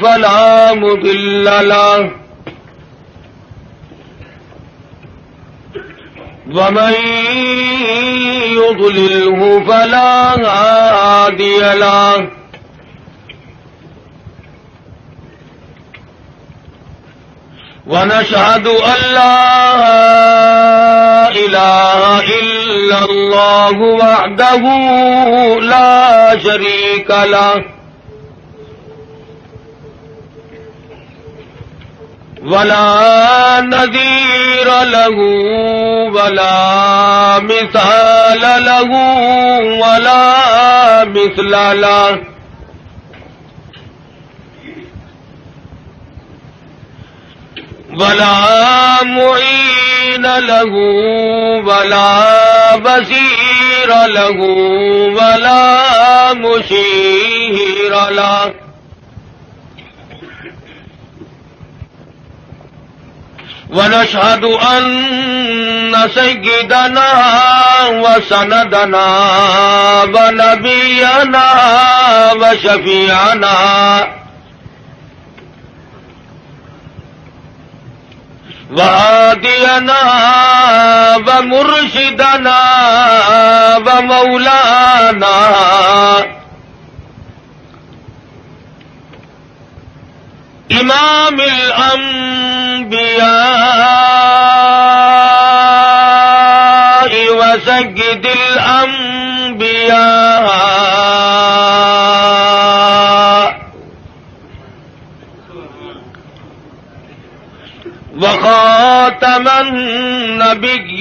فلا مضل له ومن يضلله فلا هادي له ونشهد أن لا إله إلا الله وحده لا شريك له ولا نذير له ولا مثال له ولا مثل له ولا معين له ولا وزير له ولا مشير له ونشهد أن سيدنا وسندنا ونبينا وشفيعنا وهادينا ومرشدنا ومولانا إمام الأنبياء وسيد الأنبياء وخاتم النبيين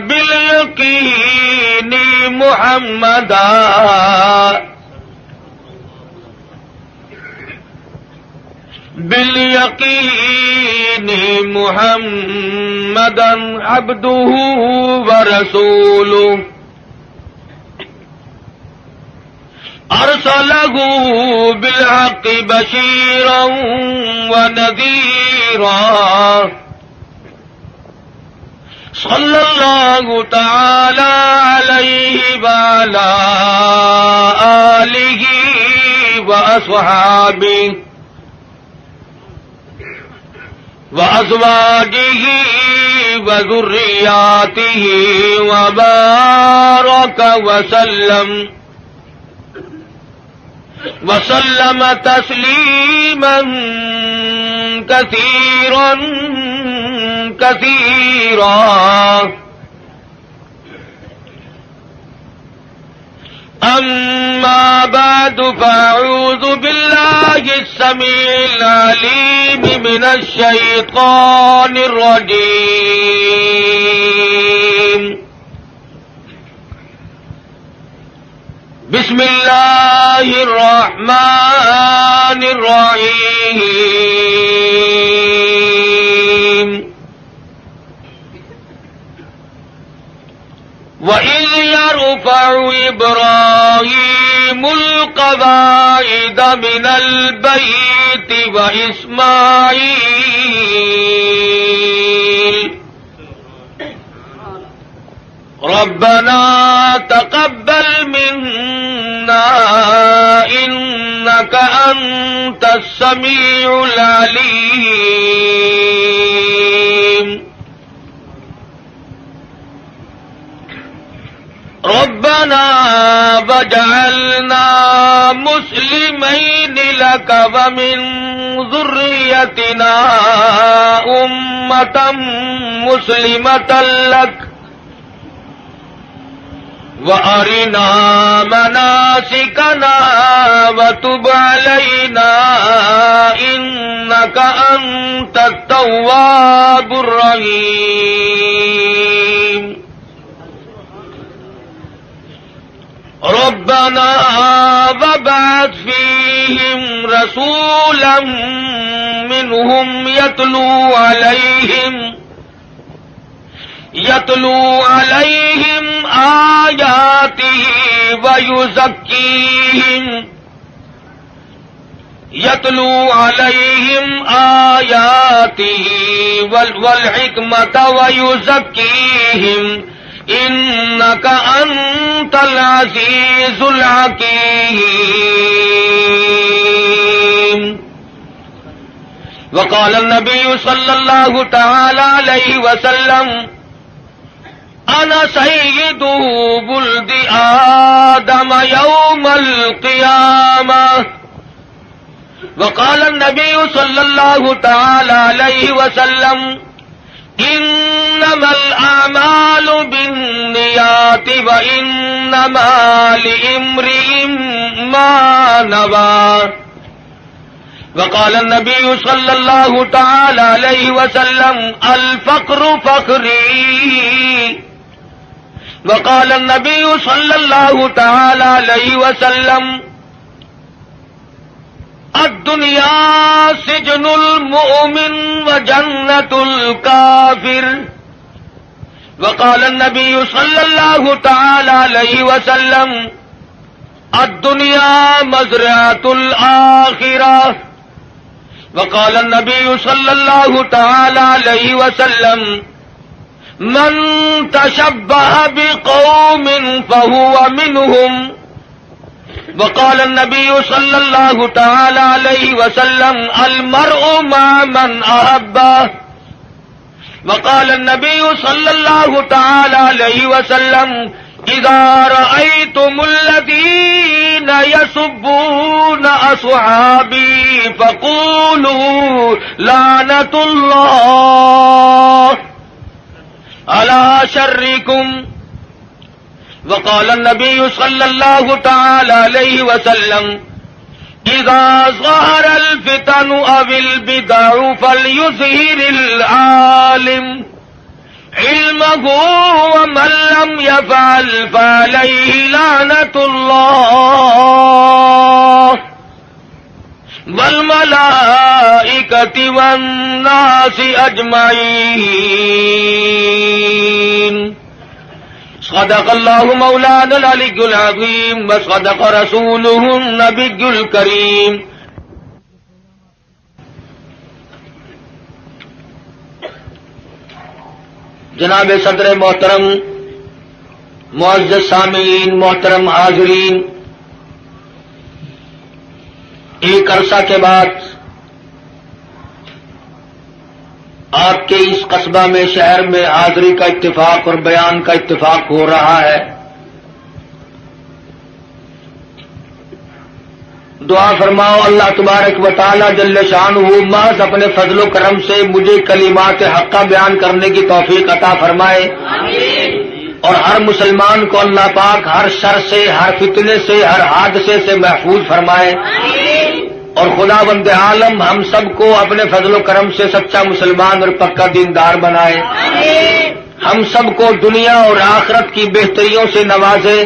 باليقين محمدا باليقين محمدا عبده ورسوله أرسله بالحق بشيرا ونذيرا صلى الله تعالى عليه وعلى آله وأصحابه وأزواجه وذرياته وبارك وسلم تسليما كثيرا كثيرا. أما بعد فأعوذ بالله السميع العليم من الشيطان الرجيم. بسم الله الرحمن الرحيم. وَإِذْ يَرْفَعُ إِبْرَاهِيمُ الْقَوَاعِدَ مِنَ الْبَيْتِ وَإِسْمَاعِيلُ رَبَّنَا تَقَبَّلْ مِنَّا إِنَّكَ أَنْتَ السَّمِيعُ الْعَلِيمُ. ربنا وجعلنا مسلمين لك ومن ذريتنا أمة مسلمة لك وأرنا مناسكنا وتب علينا إنك أنت التواب الرحيم. ربنا وابعث فيهم رسولا منهم يتلو عليهم آياته ويزكيهم والحكمة ويزكيهم إنك أنت العزيز الحكيم. وقال النبي صلى الله تعالى عليه وسلم أنا سيد ولد آدم يوم القيامة. وقال النبي صلى الله تعالى عليه وسلم إنما الأعمال بالنيات وإنما لامرئ ما نوى. وقال النبي صلى الله تعالى عليه وسلم الفقر فقري. وقال النبي صلى الله تعالى عليه وسلم الدنيا سجن المؤمن وجنة الكافر. وقال النبي صلى الله تعالى عليه وسلم الدنيا مزرعة الآخرة. وقال النبي صلى الله تعالى عليه وسلم من تشبه بقوم فهو منهم. وقال النبي صلى الله تعالى عليه وسلم المرء مع من أحبه. وقال النبي صلى الله تعالى عليه وسلم إذا رأيتم الذين يسبون أصحابي فقولوا لعنة الله على شركم. وقال النبي صلى الله تعالى عليه وسلم إذا ظهر الفتن أو البدع فليظهر العالم علمه ومن لم يفعل فعليه لعنة الله والملائكة والناس أجمعين. صدق الله مولانا العلي العظيم وصدق رسوله النبي الكريم. جناب صدر محترم، معزز سامعین، محترم حاضرین، ایک عرصہ کے بعد آپ کے اس قصبہ میں، شہر میں حاضری کا اتفاق اور بیان کا اتفاق ہو رہا ہے. دعا فرماؤ اللہ تبارک و تعالی جل شانہ محض اپنے فضل و کرم سے مجھے کلمات حقہ بیان کرنے کی توفیق عطا فرمائے. آمین. اور ہر مسلمان کو اللہ پاک ہر شر سے، ہر فتنے سے، ہر حادثے سے محفوظ فرمائے. آمین. اور خداوند عالم ہم سب کو اپنے فضل و کرم سے سچا مسلمان اور پکا دیندار بنائے. آمین. ہم سب کو دنیا اور آخرت کی بہتریوں سے نوازے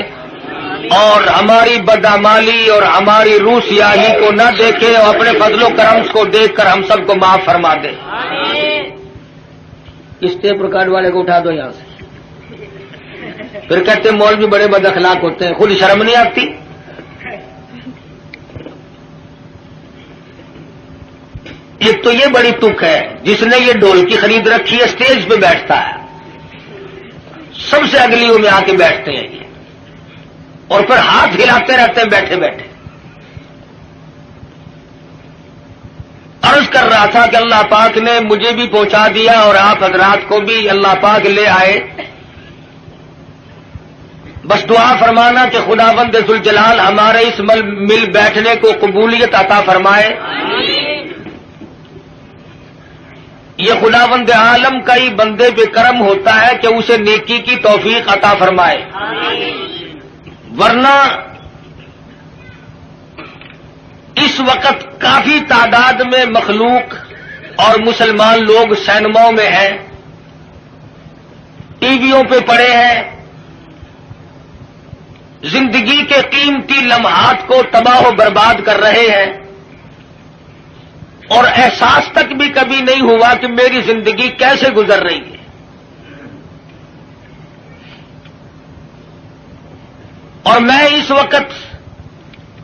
اور ہماری بدعمالی اور ہماری روح سیاہی کو نہ دیکھے اور اپنے فضل و کرم کو دیکھ کر ہم سب کو معاف فرما دے. اس ٹیپ ریکارڈ والے کو اٹھا دو یہاں سے. پھر کہتے ہیں مولوی بڑے بد اخلاق ہوتے ہیں، خود شرم نہیں آتی؟ ایک تو یہ بڑی تک ہے جس نے یہ ڈھولکی خرید رکھی ہے، اسٹیج پہ بیٹھتا ہے، سب سے اگلیوں میں آ کے بیٹھتے ہیں یہ، اور پھر ہاتھ ہلاتے رہتے ہیں بیٹھے بیٹھے. عرض کر رہا تھا کہ اللہ پاک نے مجھے بھی پہنچا دیا اور آپ حضرات کو بھی اللہ پاک لے آئے. بس دعا فرمانا کہ خداوند ذوالجلال ہمارے اس مل بیٹھنے کو قبولیت عطا فرمائے. یہ خداوند عالم کا ہی بندے پہ کرم ہوتا ہے کہ اسے نیکی کی توفیق عطا فرمائے. ورنہ اس وقت کافی تعداد میں مخلوق اور مسلمان لوگ سینماؤں میں ہیں، ٹی ویوں پہ پڑے ہیں، زندگی کے قیمتی لمحات کو تباہ و برباد کر رہے ہیں، اور احساس تک بھی کبھی نہیں ہوا کہ میری زندگی کیسے گزر رہی ہے. اور میں اس وقت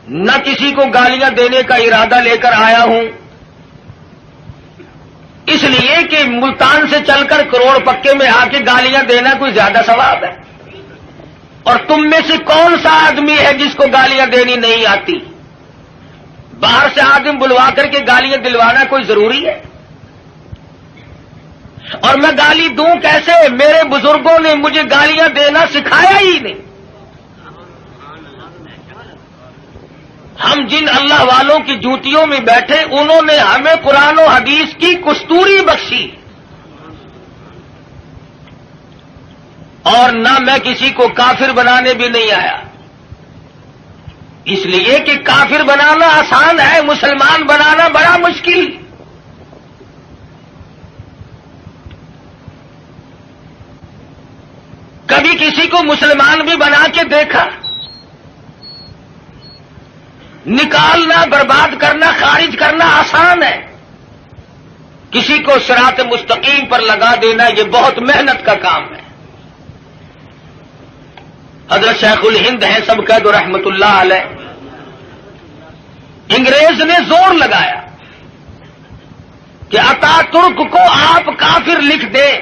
نہ کسی کو گالیاں دینے کا ارادہ لے کر آیا ہوں، اس لیے کہ ملتان سے چل کر کروڑ پکے میں آ کے گالیاں دینا کوئی زیادہ ثواب ہے. اور تم میں سے کون سا آدمی ہے جس کو گالیاں دینی نہیں آتی؟ باہر سے آدمی بلوا کر کے گالیاں دلوانا کوئی ضروری ہے؟ اور میں گالی دوں کیسے؟ میرے بزرگوں نے مجھے گالیاں دینا سکھایا ہی نہیں. ہم جن اللہ والوں کی جوتیوں میں بیٹھے انہوں نے ہمیں قرآن و حدیث کی کستوری بخشی. اور نہ میں کسی کو کافر بنانے بھی نہیں آیا، اس لیے کہ کافر بنانا آسان ہے، مسلمان بنانا بڑا مشکل. کبھی کسی کو مسلمان بھی بنا کے دیکھا؟ نکالنا، برباد کرنا، خارج کرنا آسان ہے، کسی کو صراط مستقیم پر لگا دینا یہ بہت محنت کا کام ہے. حضرت شیخ الہند ہیں سب قید رحمت اللہ علیہ، انگریز نے زور لگایا کہ اتا ترک کو آپ کافر لکھ دیں.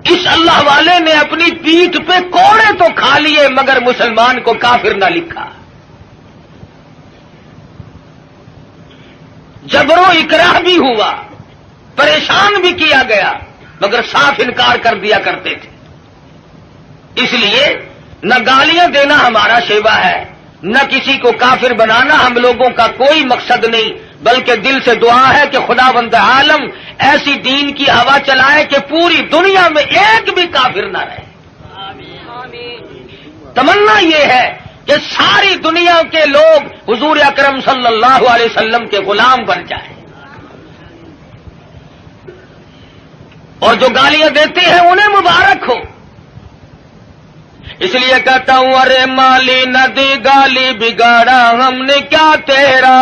اس اللہ والے نے اپنی پیٹھ پہ کوڑے تو کھا لیے مگر مسلمان کو کافر نہ لکھا. جبر و اکراہ بھی ہوا، پریشان بھی کیا گیا، مگر صاف انکار کر دیا کرتے تھے. اس لیے نہ گالیاں دینا ہمارا شیوا ہے، نہ کسی کو کافر بنانا ہم لوگوں کا کوئی مقصد نہیں، بلکہ دل سے دعا ہے کہ خداوند عالم ایسی دین کی ہوا چلائے کہ پوری دنیا میں ایک بھی کافر نہ رہے. تمنا یہ ہے کہ ساری دنیا کے لوگ حضور اکرم صلی اللہ علیہ وسلم کے غلام بن جائیں. اور جو گالیاں دیتے ہیں انہیں مبارک ہو. اس لیے کہتا ہوں ارے مالی ندی گالی بگاڑا ہم نے کیا تیرا،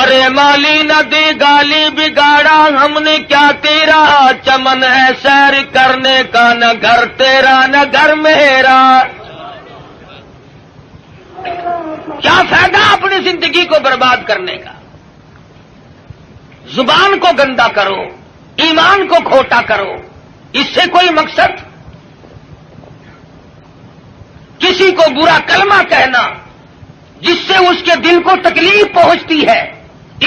ارے مالی ندی گالی بگاڑا ہم نے کیا تیرا، چمن ہے سیر کرنے کا نہ گھر تیرا نہ گھر میرا. کیا فائدہ اپنی زندگی کو برباد کرنے کا؟ زبان کو گندا کرو، ایمان کو کھوٹا کرو، اس سے کوئی مقصد؟ کسی کو برا کلمہ کہنا جس سے اس کے دل کو تکلیف پہنچتی ہے،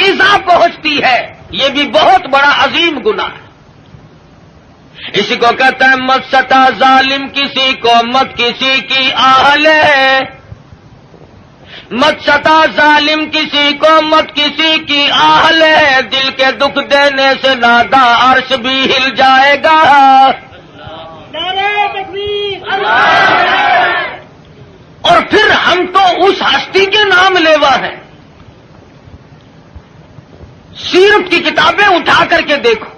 ایذا پہنچتی ہے، یہ بھی بہت بڑا عظیم گناہ ہے. اسی کو کہتا ہے مت ستا ظالم کسی کو مت کسی کی آہ لے، مت ستا ظالم کسی کو مت کسی کی آہ لے، دل کے دکھ دینے سے نادا عرش بھی ہل جائے گا. اور پھر ہم تو اس ہستی کے نام لیوا ہیں. سیرت کی کتابیں اٹھا کر کے دیکھو،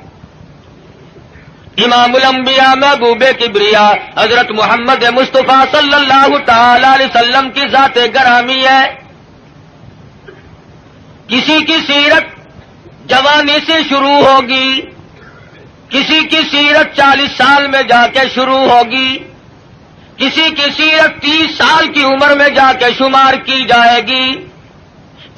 امام الانبیاء محبوب کبریا حضرت محمد مصطفیٰ صلی اللہ تعالی علیہ وسلم کی ذات گرامی ہے. کسی کی سیرت جوانی سے شروع ہوگی، کسی کی سیرت 40 سال میں جا کے شروع ہوگی، کسی کی سیرت 30 سال کی عمر میں جا کے شمار کی جائے گی.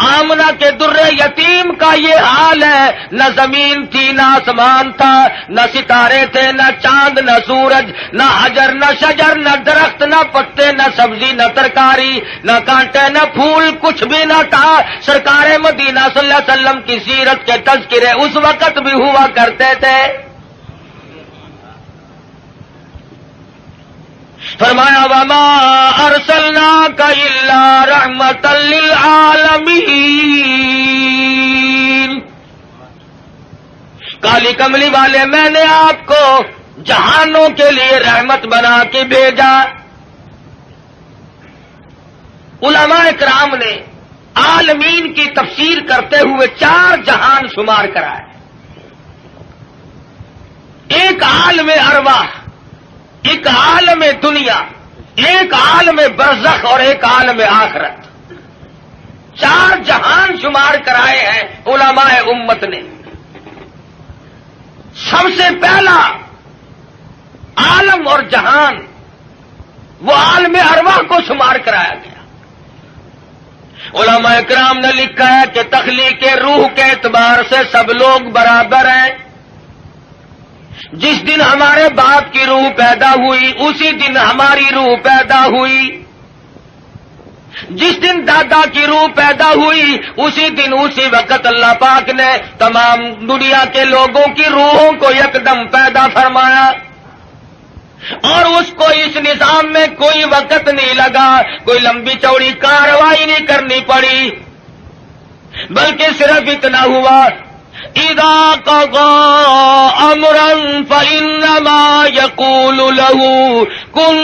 آمنہ کے در یتیم کا یہ حال ہے، نہ زمین تھی نہ آسمان تھا، نہ ستارے تھے نہ چاند نہ سورج، نہ حجر نہ شجر، نہ درخت نہ پتے، نہ سبزی نہ ترکاری، نہ کانٹے نہ پھول، کچھ بھی نہ تھا. سرکار مدینہ صلی اللہ علیہ وسلم کی سیرت کے تذکرے اس وقت بھی ہوا کرتے تھے. فرمایا وما ارسلناک الا رحمتا للعالمین، کالی کملی والے میں نے آپ کو جہانوں کے لیے رحمت بنا کے بھیجا. علماء کرام نے عالمین کی تفسیر کرتے ہوئے 4 جہان شمار کرا ہے. ایک عالم ارواح، ایک عالم دنیا، ایک عالم برزخ اور ایک عالم آخرت. 4 جہان شمار کرائے ہیں علماء امت نے. سب سے پہلا عالم اور جہان وہ عالم ارواح کو شمار کرایا گیا. علماء کرام نے لکھا ہے کہ تخلیق روح کے اعتبار سے سب لوگ برابر ہیں. جس دن ہمارے باپ کی روح پیدا ہوئی اسی دن ہماری روح پیدا ہوئی. جس دن دادا کی روح پیدا ہوئی اسی دن اسی وقت اللہ پاک نے تمام دنیا کے لوگوں کی روحوں کو یکدم پیدا فرمایا، اور اس کو اس نظام میں کوئی وقت نہیں لگا، کوئی لمبی چوڑی کارروائی نہیں کرنی پڑی، بلکہ صرف اتنا ہوا اذا قضى امرا فانما يقول له كن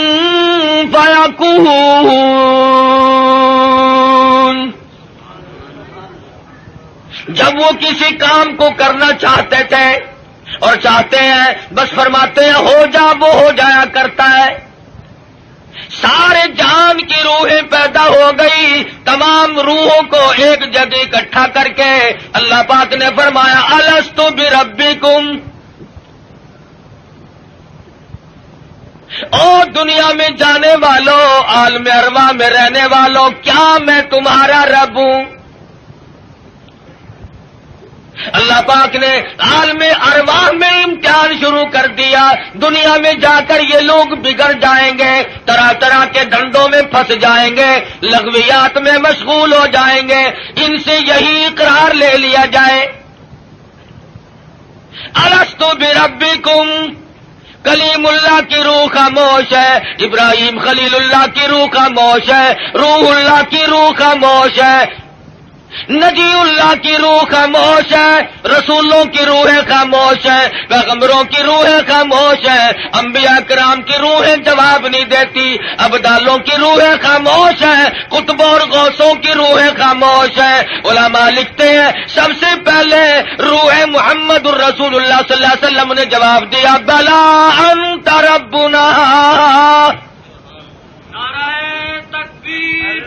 فيكون۔ جب وہ کسی کام کو کرنا چاہتے تھے اور چاہتے ہیں بس فرماتے ہیں ہو جا، وہ ہو جایا کرتا ہے۔ سارے جان کی روحیں پیدا ہو گئی، تمام روحوں کو ایک جگہ اکٹھا کر کے اللہ پاک نے فرمایا الستو بربکم، او دنیا میں جانے والوں، عالم ارواح میں رہنے والوں، کیا میں تمہارا رب ہوں؟ اللہ پاک نے عالم ارواح میں امتحان شروع کر دیا، دنیا میں جا کر یہ لوگ بگڑ جائیں گے، طرح طرح کے دھندوں میں پھنس جائیں گے، لغویات میں مشغول ہو جائیں گے، ان سے یہی اقرار لے لیا جائے الستو بربکم۔ کلیم اللہ کی روح خاموش ہے، ابراہیم خلیل اللہ کی روح خاموش ہے، روح اللہ کی روح خاموش ہے، نجی اللہ کی روح خاموش ہے، رسولوں کی روحیں خاموش ہیں، پیغمبروں کی روحیں خاموش ہیں، انبیاء کرام کی روحیں جواب نہیں دیتی، ابدالوں کی روحیں خاموش ہیں، قطبوں اور غوثوں کی روحیں خاموش ہیں۔ علماء لکھتے ہیں سب سے پہلے روح محمد الرسول اللہ صلی اللہ علیہ وسلم نے جواب دیا بلا انت ربنا۔ نعرہ تکبیر،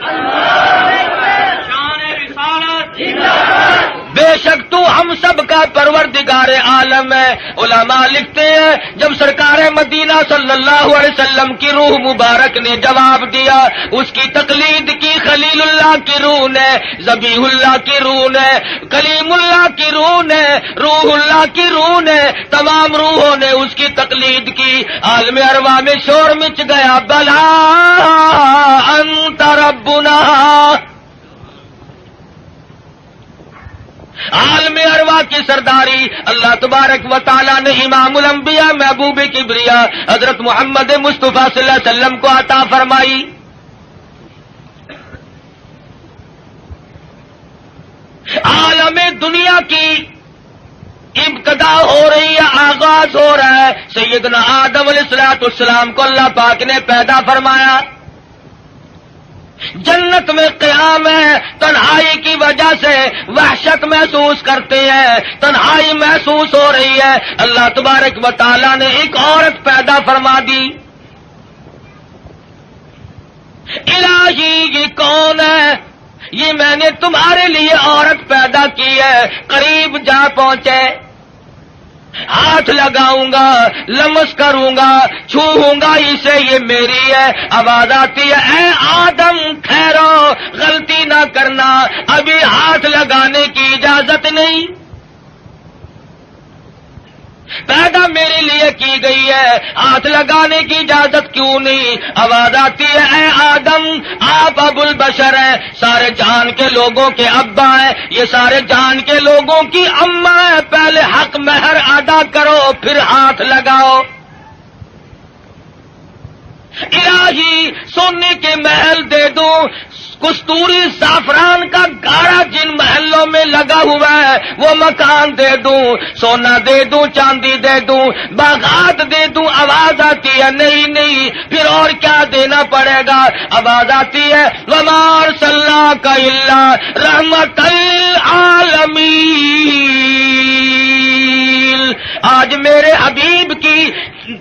بے شک تو ہم سب کا پروردگار عالم ہے۔ علماء لکھتے ہیں جب سرکار مدینہ صلی اللہ علیہ وسلم کی روح مبارک نے جواب دیا، اس کی تقلید کی خلیل اللہ کی روح نے، ذبیح اللہ کی روح نے، کلیم اللہ کی روح نے، روح اللہ کی روح نے، تمام روحوں نے اس کی تقلید کی، عالم ارواح میں شور مچ گیا بلا انت ربنا۔ عالم ارواح کی سرداری اللہ تبارک و تعالی نے امام الانبیاء محبوب کبریا حضرت محمد مصطفیٰ صلی اللہ علیہ وسلم کو عطا فرمائی۔ عالم دنیا کی ابتدا ہو رہی ہے، آغاز ہو رہا ہے، سیدنا آدم علیہ السلام کو اللہ پاک نے پیدا فرمایا، جنت میں قیام ہے، تنہائی کی وجہ سے وحشت محسوس کرتے ہیں، تنہائی محسوس ہو رہی ہے، اللہ تبارک و تعالی نے ایک عورت پیدا فرما دی۔ الہی یہ کون ہے؟ یہ میں نے تمہارے لیے عورت پیدا کی ہے۔ قریب جا پہنچے، ہاتھ لگاؤں گا، لمس کروں گا، چھوؤں گا اسے، یہ میری ہے۔ آواز آتی ہے اے آدم ٹھہرو، غلطی نہ کرنا، ابھی ہاتھ لگانے کی اجازت نہیں، پیدا میرے لیے کی گئی ہے، ہاتھ لگانے کی اجازت کیوں نہیں؟ آواز آتی ہے اے آدم آپ ابو البشر ہیں، سارے جہان کے لوگوں کے ابا ہیں، یہ سارے جہان کے لوگوں کی اماں ہیں، پہلے حق مہر ادا کرو پھر ہاتھ لگاؤ۔ الہی سونے کے محل دے دوں، کستوری زعفران کا گاڑا جن محلوں میں لگا ہوا ہے وہ مکان دے دوں، سونا دے دوں، چاندی دے دوں، باغات دے دوں۔ آواز آتی ہے نہیں نہیں، پھر اور کیا دینا پڑے گا؟ آواز آتی ہے وما ارسلناک الا رحمۃ للعالمین۔ آج میرے حبیب کی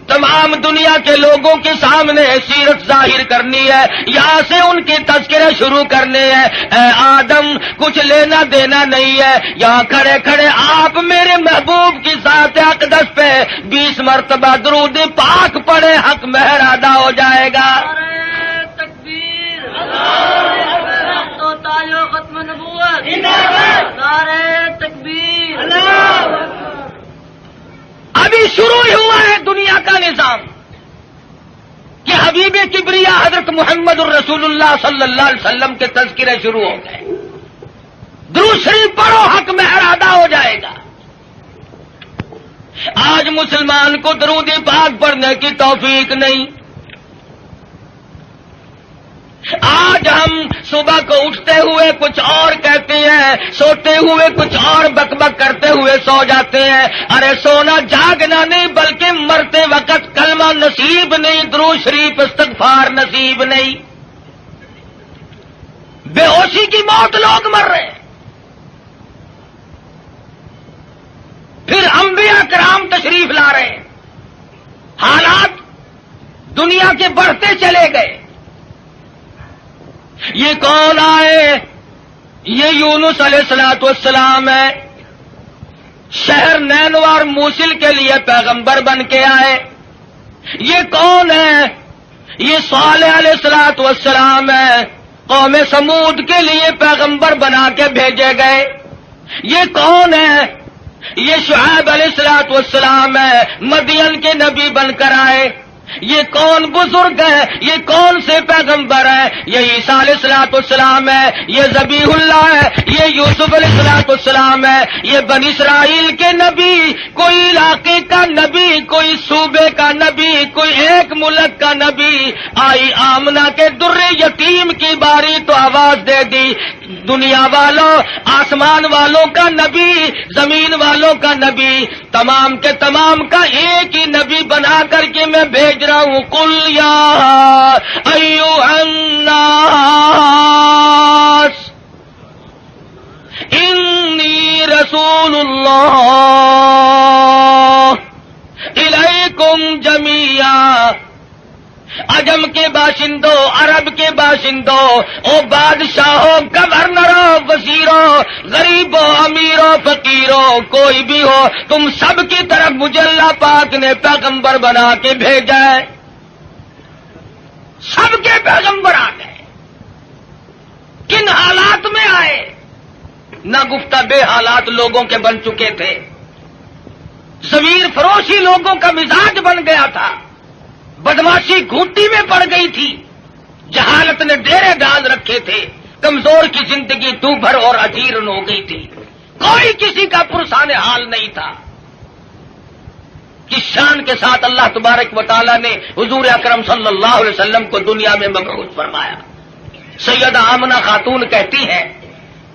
تمام دنیا کے لوگوں کے سامنے سیرت ظاہر کرنی ہے، یہاں سے ان کے تذکرے شروع کرنے ہیں۔ اے آدم کچھ لینا دینا نہیں ہے، یہاں کھڑے کھڑے آپ میرے محبوب کی ذات اقدس پہ 20 مرتبہ درود پاک پڑھے، حق مہر ادا ہو جائے گا۔ تکبیر، تو تاج و ختم نبوت، نعرہ تکبیر۔ ابھی شروع ہی ہوا ہے دنیا کا نظام کہ حبیب کبریا حضرت محمد الرسول اللہ صلی اللہ علیہ وسلم کے تذکرے شروع ہو گئے. درود شریف پڑھو حق مہر ادا ہو جائے گا. آج مسلمان کو درود پاک پڑھنے کی توفیق نہیں. آج ہم صبح کو اٹھتے ہوئے کچھ اور کہتے ہیں, سوتے ہوئے کچھ اور بک بک کرتے ہوئے سو جاتے ہیں. ارے سونا جاگنا نہیں, بلکہ مرتے وقت کلمہ نصیب نہیں, درود شریف استغفار نصیب نہیں. بے ہوشی کی موت لوگ مر رہے ہیں. پھر انبیاء کرام تشریف لا رہے ہیں. حالات دنیا کے بڑھتے چلے گئے. یہ کون آئے؟ یہ یونس علیہ الصلوۃ والسلام ہے. شہر نینوار موصل کے لیے پیغمبر بن کے آئے. یہ کون ہے؟ یہ صالح علیہ الصلوۃ والسلام ہے. قوم سمود کے لیے پیغمبر بنا کے بھیجے گئے. یہ کون ہے؟ یہ شعیب علیہ الصلوۃ والسلام ہے. مدین کے نبی بن کر آئے. یہ کون بزرگ ہے؟ یہ کون سے پیغمبر ہے؟ یہ عیسیٰ علیہ الصلوۃ والسلام ہے. یہ ذبیح اللہ ہے. یہ یوسف علیہ الصلوۃ والسلام ہے. یہ بنی اسرائیل کے نبی, کوئی علاقے کا نبی, کوئی صوبے کا نبی, کوئی ایک ملک کا نبی. آئی آمنہ کے در یتیم کی باری تو آواز دے دی, دنیا والوں, آسمان والوں کا نبی, زمین والوں کا نبی, تمام کے تمام کا ایک ہی نبی بنا کر کے میں بھیج رہا ہوں. قل یا ایھا الناس انی رسول اللہ الیکم جمیعا. عجم کے باشندوں, عرب کے باشندوں, او بادشاہوں, گورنروں, وزیروں, غریبوں, امیروں, فقیروں, کوئی بھی ہو, تم سب کی طرف مجھے اللہ پاک نے پیغمبر بنا کے بھیجا ہے. سب کے پیغمبر آ گئے. کن حالات میں آئے؟ نہ گفتہ بے حالات لوگوں کے بن چکے تھے. ضمیر فروشی لوگوں کا مزاج بن گیا تھا. بدماشی گھوٹی میں پڑ گئی تھی. جہالت نے ڈیرے ڈال رکھے تھے. کمزور کی زندگی دوبھر اور اجیرن ہو گئی تھی. کوئی کسی کا پرسان حال نہیں تھا. کس شان کے ساتھ اللہ تبارک و تعالیٰ نے حضور اکرم صلی اللہ علیہ وسلم کو دنیا میں مبعوث فرمایا. سیدہ آمنہ خاتون کہتی ہیں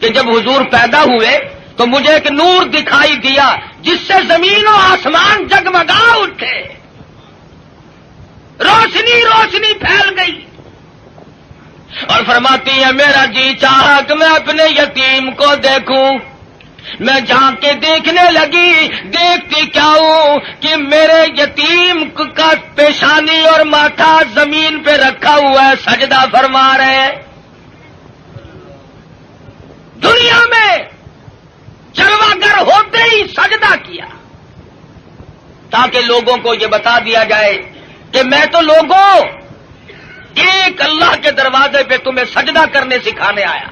کہ جب حضور پیدا ہوئے تو مجھے ایک نور دکھائی دیا جس سے زمین و آسمان جگمگا اٹھے. روشنی روشنی پھیل گئی. اور فرماتی ہے میرا جی چاہا کہ میں اپنے یتیم کو دیکھوں. میں جھانک کے دیکھنے لگی. دیکھتی کیا ہوں کہ میرے یتیم کا پیشانی اور ماتھا زمین پہ رکھا ہوا ہے, سجدہ فرما رہے ہیں. دنیا میں چرواگر ہوتے ہی سجدہ کیا تاکہ لوگوں کو یہ بتا دیا جائے کہ میں تو لوگوں ایک اللہ کے دروازے پہ تمہیں سجدہ کرنے سکھانے آیا.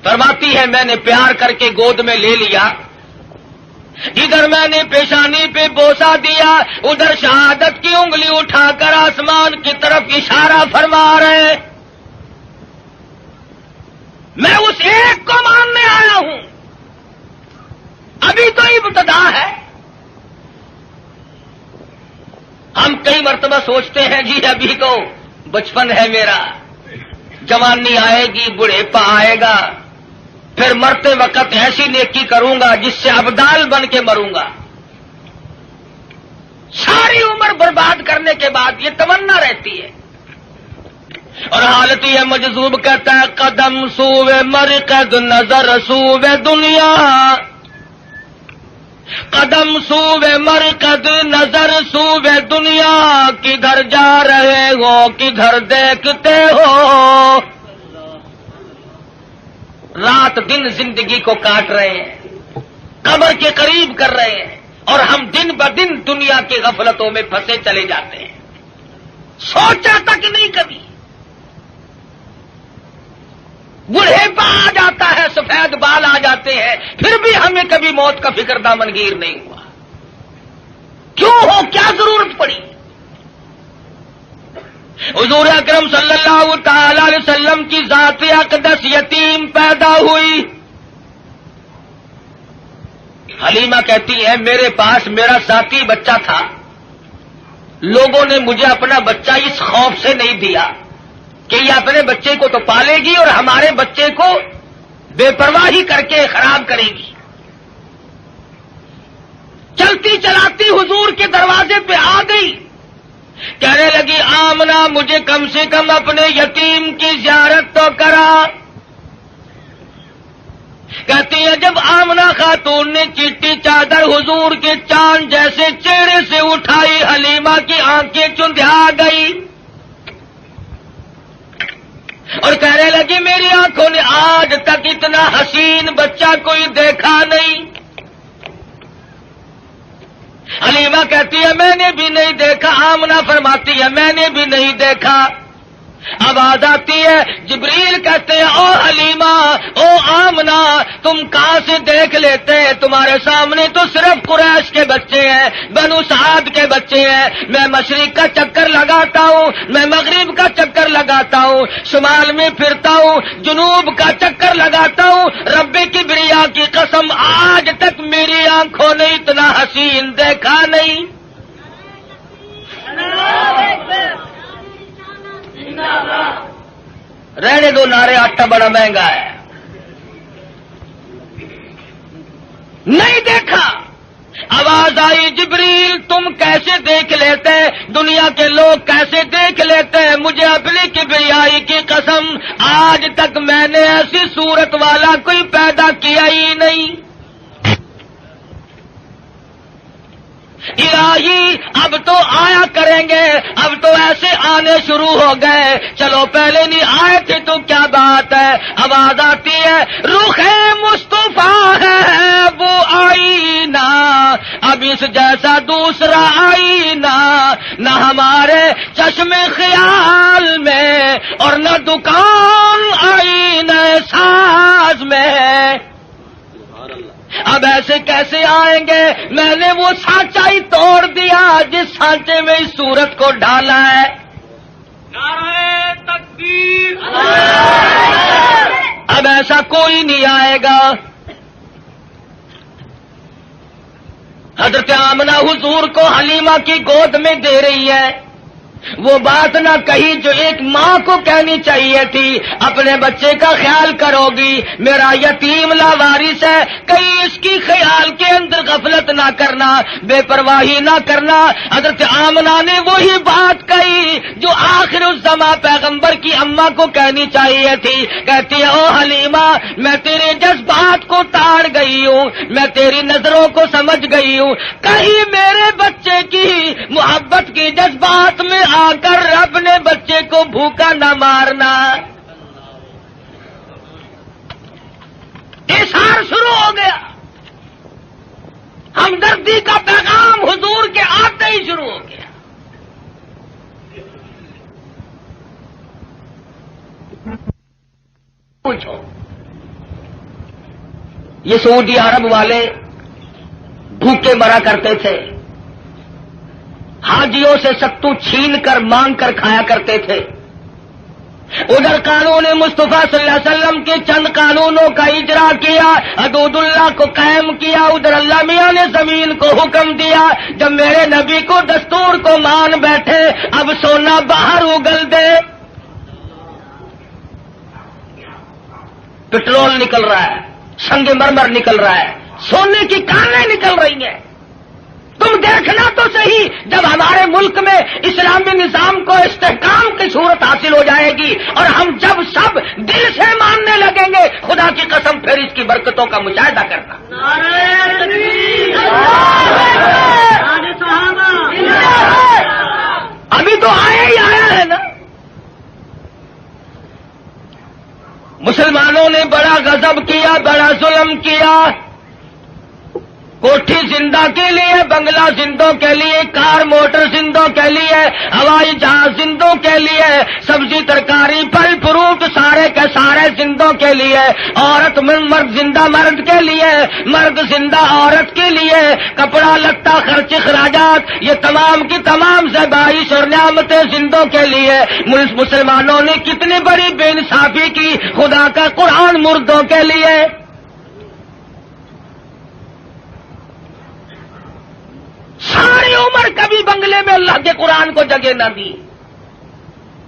فرماتی ہے میں نے پیار کر کے گود میں لے لیا. ادھر میں نے پیشانی پہ بوسا دیا, ادھر شہادت کی انگلی اٹھا کر آسمان کی طرف اشارہ فرما رہے ہیں. میں اس ایک کو ماننے آیا ہوں. ابھی تو ابتدا ہے. ہم کئی مرتبہ سوچتے ہیں جی ابھی تو بچپن ہے میرا, جوانی آئے گی, بڑھیپا آئے گا, پھر مرتے وقت ایسی نیکی کروں گا جس سے ابدال بن کے مروں گا. ساری عمر برباد کرنے کے بعد یہ تمنا رہتی ہے. اور حالت یہ مجذوب کہتا ہے قدم سوئے مرقد نظر سوئے دنیا, قدم سوئے مرقد نظر سوئے دنیا, کدھر جا رہے ہو کدھر دیکھتے ہو. رات دن زندگی کو کاٹ رہے ہیں, قبر کے قریب کر رہے ہیں, اور ہم دن بدن دنیا کی غفلتوں میں پھنسے چلے جاتے ہیں. سوچا تک نہیں کبھی. بڑھیپا آ جاتا ہے, سفید بال آ جاتے ہیں, پھر بھی ہمیں کبھی موت کا فکر دامنگیر نہیں ہوا. کیوں ہو, کیا ضرورت پڑی؟ حضور اکرم صلی اللہ تعالی علیہ وسلم کی ذات اقدس یتیم پیدا ہوئی. حلیمہ کہتی ہے میرے پاس میرا ساتھی بچہ تھا، لوگوں نے مجھے اپنا بچہ اس خوف سے نہیں دیا کہ یہ اپنے بچے کو تو پالے گی اور ہمارے بچے کو بے پرواہی کر کے خراب کرے گی. چلتی چلاتی حضور کے دروازے پہ آ گئی، کہنے لگی آمنہ مجھے کم سے کم اپنے یتیم کی زیارت تو کرا. کہتی ہے جب آمنہ خاتون نے چیٹی چادر حضور کے چاند جیسے چہرے سے اٹھائی، حلیمہ کی آنکھیں چندھیا گئی اور کہنے لگی میری آنکھوں نے آج تک اتنا حسین بچہ کوئی دیکھا نہیں. حلیمہ کہتی ہے میں نے بھی نہیں دیکھا. آمنہ فرماتی ہے میں نے بھی نہیں دیکھا. آواز آتی ہے، جبریل کہتے ہیں او حلیمہ او آمنہ تم کہاں سے دیکھ لیتے ہیں؟ تمہارے سامنے تو صرف قریش کے بچے ہیں، بنو سعد کے بچے ہیں. میں مشرق کا چکر لگاتا ہوں، میں مغرب کا چکر لگاتا ہوں، شمال میں پھرتا ہوں، جنوب کا چکر لگاتا ہوں. رب کبریا کی قسم آج تک میری آنکھوں نے اتنا حسین دیکھا نہیں. رہنے دو نعرے، آٹا بڑا مہنگا ہے. نہیں دیکھا. آواز آئی جبریل تم کیسے دیکھ لیتے ہیں؟ دنیا کے لوگ کیسے دیکھ لیتے ہیں؟ مجھے اپنی کبریائی کی قسم آج تک میں نے ایسی صورت والا کوئی پیدا کیا ہی نہیں. الہی اب تو آیا کریں گے، اب تو ایسے آنے شروع ہو گئے، چلو پہلے نہیں آئے تھے تو کیا بات ہے. آواز آتی ہے رخ مصطفیٰ ہے وہ آئینہ، اب اس جیسا دوسرا آئینہ نہ ہمارے چشم خیال میں اور نہ دکان آئینہ ساز میں. اب ایسے کیسے آئیں گے؟ میں نے وہ سانچا ہی توڑ دیا جس سانچے میں اس صورت کو ڈالا ہے. نعرہ تکبیر. اب ایسا کوئی نہیں آئے گا. حضرت آمنہ حضور کو حلیمہ کی گود میں دے رہی ہے. وہ بات نہ کہی جو ایک ماں کو کہنی چاہیے تھی، اپنے بچے کا خیال کرو گی، میرا یتیم لاوارث ہے، کہیں اس کی خیال کے اندر غفلت نہ کرنا، بے پرواہی نہ کرنا. حضرت آمنہ نے وہی بات کہی جو آخر الزماں پیغمبر کی اماں کو کہنی چاہیے تھی. کہتی ہے او حلیمہ میں تیرے جذبات کو تاڑ گئی ہوں، میں تیری نظروں کو سمجھ گئی ہوں، کہیں میرے بچے کی محبت کی جذبات میں آ کر رب نے بچے کو بھوکا نہ مارنا. اظہار شروع ہو گیا، ہمدردی کا پیغام حضور کے آتے ہی شروع ہو گیا. پوچھو یہ سعودی عرب والے بھوکے مرا کرتے تھے، حاجیوں سے ستو چھین کر مانگ کر کھایا کرتے تھے. ادھر قانون مصطفیٰ صلی اللہ علیہ وسلم کے چند قانونوں کا اجرا کیا، حدود اللہ کو قائم کیا. ادھر اللہ میاں نے زمین کو حکم دیا جب میرے نبی کو دستور کو مان بیٹھے اب سونا باہر اگل دے. پٹرول نکل رہا ہے، سنگ مرمر نکل رہا ہے، سونے کی کانیں نکل رہی ہیں. تم دیکھنا تو صحیح جب ہمارے ملک میں اسلامی نظام کو استحکام کی صورت حاصل ہو جائے گی اور ہم جب سب دل سے ماننے لگیں گے، خدا کی قسم پھر اس کی برکتوں کا مشاہدہ کرنا. ابھی تو آیا ہی آیا ہے نا. مسلمانوں نے بڑا غضب کیا، بڑا ظلم کیا. کوٹھی زندہ کے لیے، بنگلہ زندوں کے لیے، کار موٹر زندوں کے لیے، ہوائی جہاز زندوں کے لیے، سبزی ترکاری پھل فروٹ سارے سارے زندوں کے لیے، عورت مرد زندہ مرد کے لیے، مرد زندہ عورت کے لیے، کپڑا لتا خرچ اخراجات یہ تمام کی تمام زیبائش اور نعمتیں زندوں کے لیے۔ مسلمانوں نے کتنی بڑی بے انصافی کی، خدا کا قرآن مردوں کے لیے۔ ساری عمر کبھی بنگلے میں اللہ کے قرآن کو جگہ نہ دی،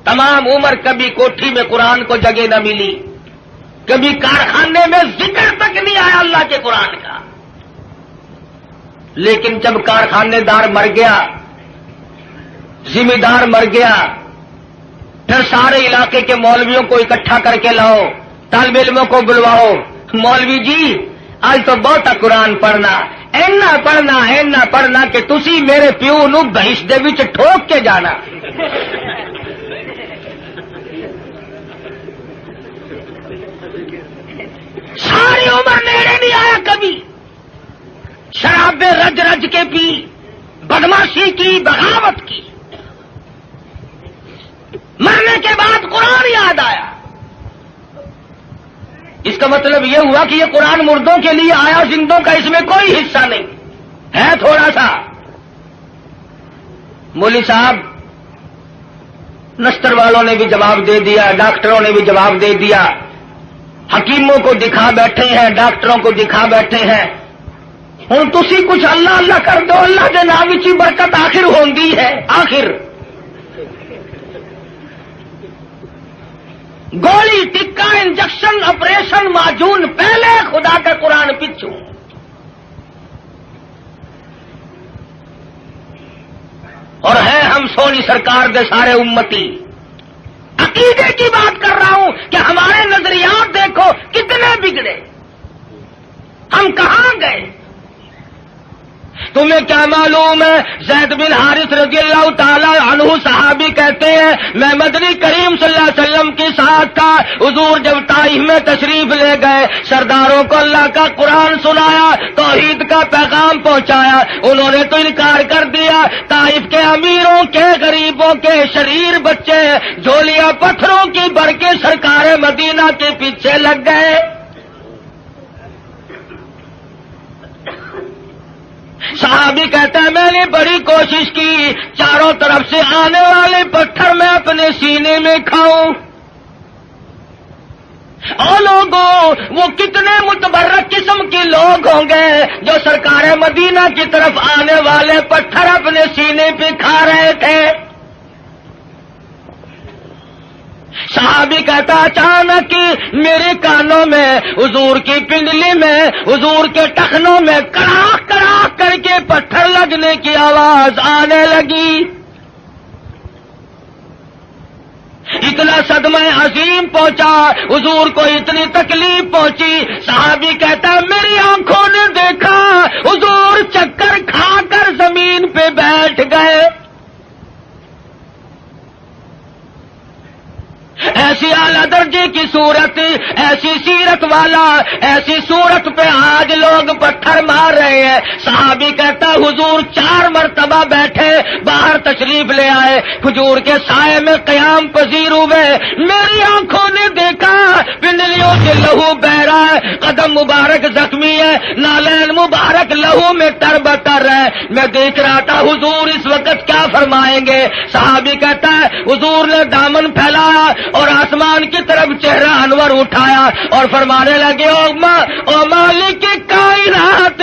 تمام عمر کبھی کوٹھی میں قرآن کو جگہ نہ ملی، کبھی کارخانے میں ذکر تک نہیں آیا اللہ کے قرآن کا۔ لیکن جب کارخانے دار مر گیا، ذمہ دار مر گیا، پھر سارے علاقے کے مولویوں کو اکٹھا کر کے لاؤ، طالب علموں کو بلواؤ، مولوی جی آج تو بہت قرآن پڑھنا، اینا پڑھنا کہ تسی میرے پیو نو بہش دے وچ ٹھوک کے جانا۔ ساری عمر نیڑے نہیں آیا کبھی، شرابیں رج رج کے پی، بدماشی کی، بغاوت کی، مرنے کے بعد قرآن یاد آیا۔ اس کا مطلب یہ ہوا کہ یہ قرآن مردوں کے لیے آیا، زندوں کا اس میں کوئی حصہ نہیں ہے، تھوڑا سا۔ مولوی صاحب نستر والوں نے بھی جواب دے دیا، ڈاکٹروں نے بھی جواب دے دیا، حکیموں کو دکھا بیٹھے ہیں، ڈاکٹروں کو دکھا بیٹھے ہیں۔ ہن تسی کچھ اللہ اللہ کر دو، اللہ کے نام وچ برکت آخر ہوندی ہے۔ آخر گولی ٹکا انجیکشن آپریشن معجون پہلے، خدا کا قرآن پچھو۔ اور ہے ہم سونی سرکار دے سارے امتی۔ عقیدے کی بات کر رہا ہوں کہ ہمارے نظریات دیکھو کتنے بگڑے، ہم کہاں گئے۔ تمہیں کیا معلوم ہے، زید بن حارث رضی اللہ تعالی عنہ صحابی کہتے ہیں میں مدنی کریم صلی اللہ علیہ وسلم کے ساتھ تھا، حضور جب طائف میں تشریف لے گئے، سرداروں کو اللہ کا قرآن سنایا، توحید کا پیغام پہنچایا، انہوں نے تو انکار کر دیا۔ طائف کے امیروں کے، غریبوں کے، شریر بچے جھولیاں پتھروں کی بھر کے سرکار مدینہ کے پیچھے لگ گئے۔ صحابی کہتا ہے میں نے بڑی کوشش کی چاروں طرف سے آنے والے پتھر میں اپنے سینے میں کھاؤں۔ اور لوگوں وہ کتنے متبرک قسم کے لوگ ہوں گے جو سرکار مدینہ کی طرف آنے والے پتھر اپنے سینے پہ کھا رہے تھے۔ صحابی کہتا اچانک میرے کانوں میں، حضور کی پنڈلی میں، حضور کے ٹخنوں میں کڑاک کڑاک کر کے پتھر لگنے کی آواز آنے لگی۔ اتنا صدمہ عظیم پہنچا، حضور کو اتنی تکلیف پہنچی۔ صحابی کہتا میری آنکھوں نے دیکھا حضور چکر کھا کر زمین پہ بیٹھ گئے۔ ایسی اعلیٰ درجے کی صورت، ایسی سیرت والا، ایسی صورت پہ آج لوگ پتھر مار رہے ہیں۔ صحابی کہتا حضور 4 مرتبہ بیٹھے، باہر تشریف لے آئے، کھجور کے سائے میں قیام پذیر ہوئے۔ میری آنکھوں نے دیکھا پنڈلیوں سے لہو بہ رہا ہے، قدم مبارک زخمی ہے، نالین مبارک لہو میں تربتر ہے۔ میں دیکھ رہا تھا حضور اس وقت کیا فرمائیں گے۔ صحابی کہتا ہے حضور نے دامن پھیلایا اور آسمان کی طرف چہرہ انور اٹھایا اور فرمانے لگے او مالک کائنات،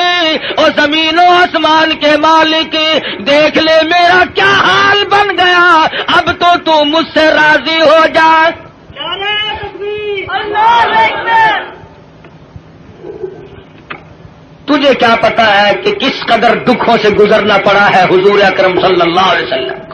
او زمین و آسمان کے مالک، دیکھ لے میرا کیا حال بن گیا، اب تو مجھ سے راضی ہو جا۔ تجھے کیا پتا ہے کہ کس قدر دکھوں سے گزرنا پڑا ہے حضور اکرم صلی اللہ علیہ وسلم کو۔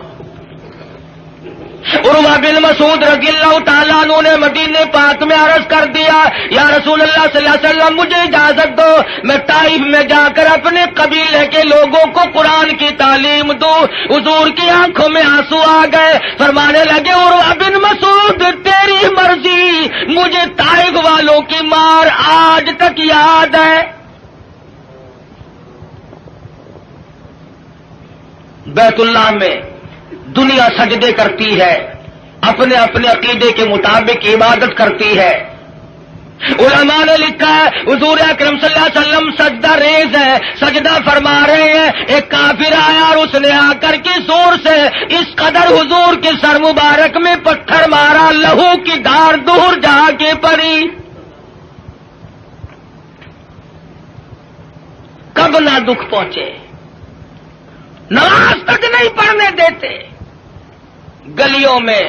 عروہ بن مسعود رضی اللہ تعالیٰ عنہ نے مدینے پاک میں عرض کر دیا یا رسول اللہ صلی اللہ علیہ وسلم مجھے اجازت دو میں طائف میں جا کر اپنے قبیلے کے لوگوں کو قرآن کی تعلیم دوں۔ حضور کی آنکھوں میں آنسو آ گئے، فرمانے لگے عروہ بن مسعود تیری مرضی، مجھے طائف والوں کی مار آج تک یاد ہے۔ بیت اللہ میں دنیا سجدے کرتی ہے، اپنے اپنے عقیدے کے مطابق عبادت کرتی ہے۔ علماء نے لکھا ہے حضور اکرم صلی اللہ علیہ وسلم سجدہ ریز ہے، سجدہ فرما رہے ہیں، ایک کافر آیا اور اس نے آ کر کے زور سے اس قدر حضور کے سر مبارک میں پتھر مارا، لہو کی دھار دور جا کے پڑی۔ کب نہ دکھ پہنچے، نماز تک نہیں پڑھنے دیتے، گلیوں میں،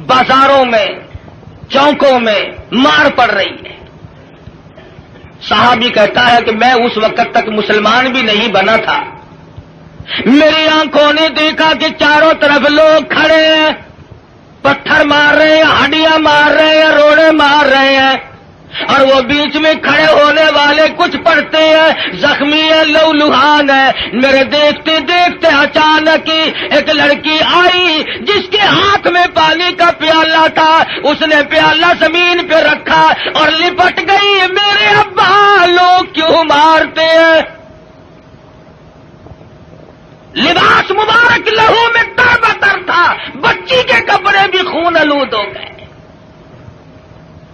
بازاروں میں، چوکوں میں مار پڑ رہی ہے۔ صحابی کہتا ہے کہ میں اس وقت تک مسلمان بھی نہیں بنا تھا، میری آنکھوں نے دیکھا کہ چاروں طرف لوگ کھڑے ہیں، پتھر مار رہے ہیں، ہڈیاں مار رہے ہیں، روڑے مار رہے ہیں، اور وہ بیچ میں کھڑے ہونے والے کچھ پڑھتے ہیں، زخمی ہے، لہولہان ہے۔ میرے دیکھتے دیکھتے اچانک ہی ایک لڑکی آئی جس کے ہاتھ میں پانی کا پیالہ تھا، اس نے پیالہ زمین پہ رکھا اور لپٹ گئی۔ میرے ابا لوگ کیوں مارتے ہیں؟ لباس مبارک لہو میں تر بتر تھا، بچی کے کپڑے بھی خون آلود ہو گئے۔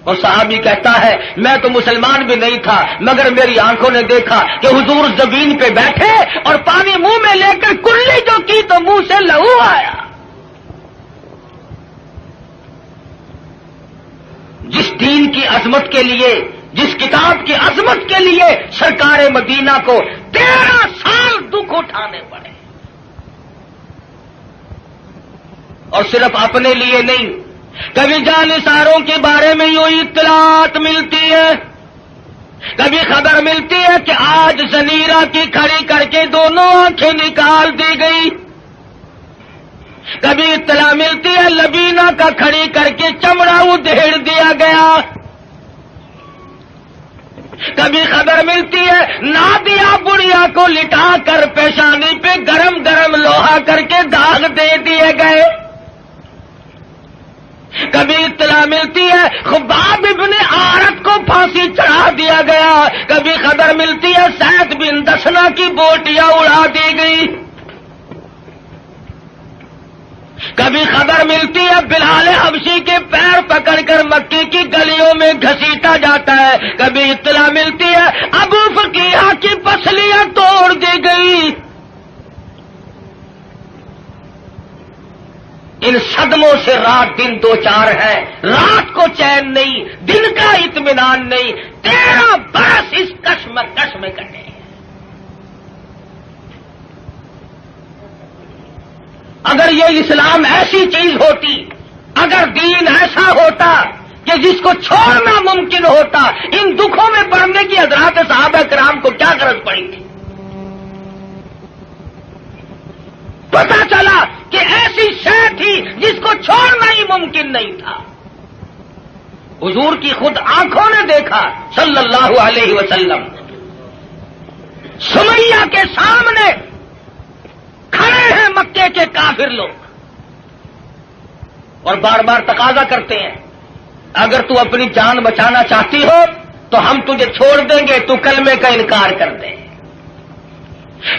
اور صحابی کہتا ہے میں تو مسلمان بھی نہیں تھا، مگر میری آنکھوں نے دیکھا کہ حضور زمین پہ بیٹھے اور پانی منہ میں لے کر کلی جو کی تو منہ سے لہو آیا۔ جس دین کی عظمت کے لیے، جس کتاب کی عظمت کے لیے سرکار مدینہ کو 13 سال دکھ اٹھانے پڑے، اور صرف اپنے لیے نہیں، کبھی جانثاروں کے بارے میں یوں اطلاعات ملتی ہے، کبھی خبر ملتی ہے کہ آج زنیرہ کی کھڑی کر کے دونوں آنکھیں نکال دی گئی، کبھی اطلاع ملتی ہے لبینہ کا کھڑی کر کے چمڑا ادھیڑ دیا گیا، کبھی خبر ملتی ہے نادیہ بڑھیا کو لٹا کر پیشانی پہ گرم گرم لوہا کر کے داغ دے دیے گئے، کبھی اطلاع ملتی ہے خباب ابن عارت کو پھانسی چڑھا دیا گیا، کبھی خبر ملتی ہے سعد بن دسنا کی بوٹیاں اڑا دی گئی، کبھی خبر ملتی ہے بلال حبشی کے پیر پکڑ کر مکی کی گلیوں میں گھسیٹا جاتا ہے، کبھی اطلاع ملتی ہے ابو فقیہ کی پسلیاں توڑ دی گئی۔ ان صدموں سے رات دن دو چار ہے، رات کو چین نہیں، دن کا اطمینان نہیں، 13 برس اس کشمکش میں کٹے۔ اگر یہ اسلام ایسی چیز ہوتی، اگر دین ایسا ہوتا کہ جس کو چھوڑنا ممکن ہوتا، ان دکھوں میں پڑنے کی حضرات صحابہ کرام کو کیا غرض پڑی تھی؟ پتا چلا کہ ایسی شے تھی جس کو چھوڑنا ہی ممکن نہیں تھا۔ حضور کی خود آنکھوں نے دیکھا صلی اللہ علیہ وسلم، سمیہ کے سامنے کھڑے ہیں مکے کے کافر لوگ، اور بار بار تقاضا کرتے ہیں اگر تو اپنی جان بچانا چاہتی ہو تو ہم تجھے چھوڑ دیں گے، تو کلمے کا انکار کر دے۔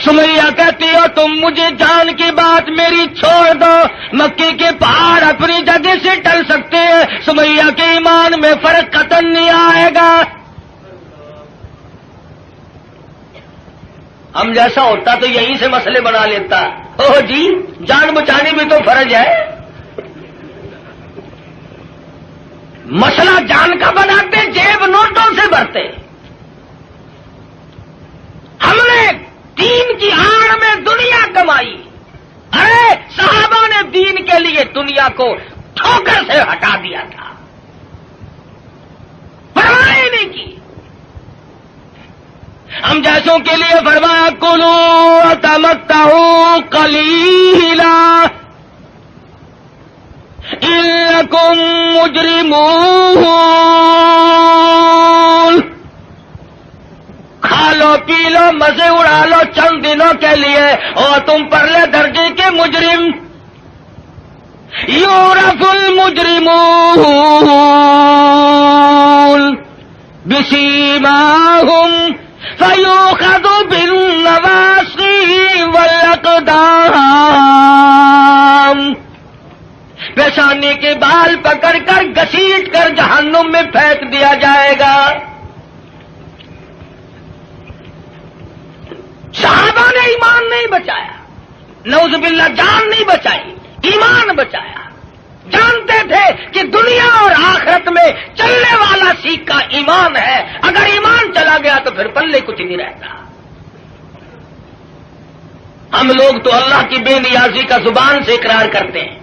سمیہ کہتی ہو تم مجھے جان کی بات میری چھوڑ دو، مکی کے پہاڑ اپنی جگہ سے ٹل سکتے ہیں، سمیہ کے ایمان میں فرق قطعاً نہیں آئے گا۔ ہم جیسا ہوتا تو یہیں سے مسئلے بنا لیتا، اوہ جی جان بچانی بھی تو فرض ہے، مسئلہ جان کا بناتے جیب نوٹوں سے بھرتے۔ ہم نے دین کی آڑ میں دنیا کمائی، ارے صحابہ نے دین کے لیے دنیا کو ٹھوکر سے ہٹا دیا تھا، پرواہ ہی نہیں کی۔ ہم جیسوں کے لیے فرمایا کلو تمتعوا قلیلا انکم مجرمون، کھا لو پی لو مزے اڑا لو چند دنوں کے لیے، اور تم پرلے درجے کے مجرم۔ یعرف المجرمون بسیماہم فیؤخذ بالنواصی والاقدام، پیشہ جوانی کے بال پکڑ کر گھسیٹ کر جہنم میں پھینک دیا جائے گا. صحابہ نے ایمان نہیں بچایا, نعوذ باللہ جان نہیں بچائی, ایمان بچایا. جانتے تھے کہ دنیا اور آخرت میں چلنے والا سیکہ ایمان ہے, اگر ایمان چلا گیا تو پھر پلے کچھ نہیں رہتا. ہم لوگ تو اللہ کی بے نیازی کا زبان سے اقرار کرتے ہیں.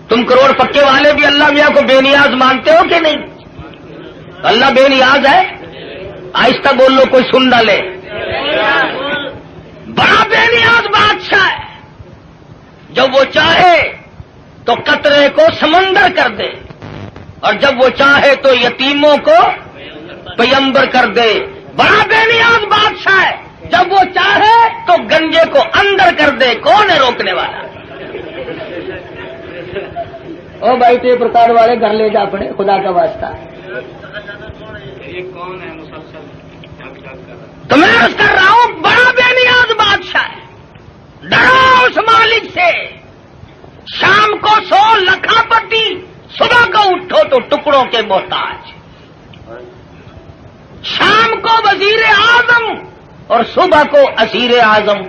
تم کروڑ پکے والے بھی اللہ میاں کو بے نیاز مانتے ہو کہ نہیں؟ اللہ بے نیاز ہے؟ آہستہ بول لو, کوئی سن نہ لے. بڑا بے نیاز بادشاہ ہے, جب وہ چاہے تو قطرے کو سمندر کر دے, اور جب وہ چاہے تو یتیموں کو پیمبر کر دے. بڑا بے نیاز بادشاہ ہے, جب وہ چاہے تو گنجے کو اندر کر دے. کون ہے روکنے والا؟ او بھائی ٹیپ ریکارڈ والے گھر لے جا اپنے, خدا کا واسطہ. تو میں عرض کر رہا ہوں بڑا بے نیاز بادشاہ ہے. ڈرو اس مالک سے. شام کو سو لکھا پتی, صبح کو اٹھو تو ٹکڑوں کے محتاج. شام کو وزیر اعظم اور صبح کو اسیر اعظم.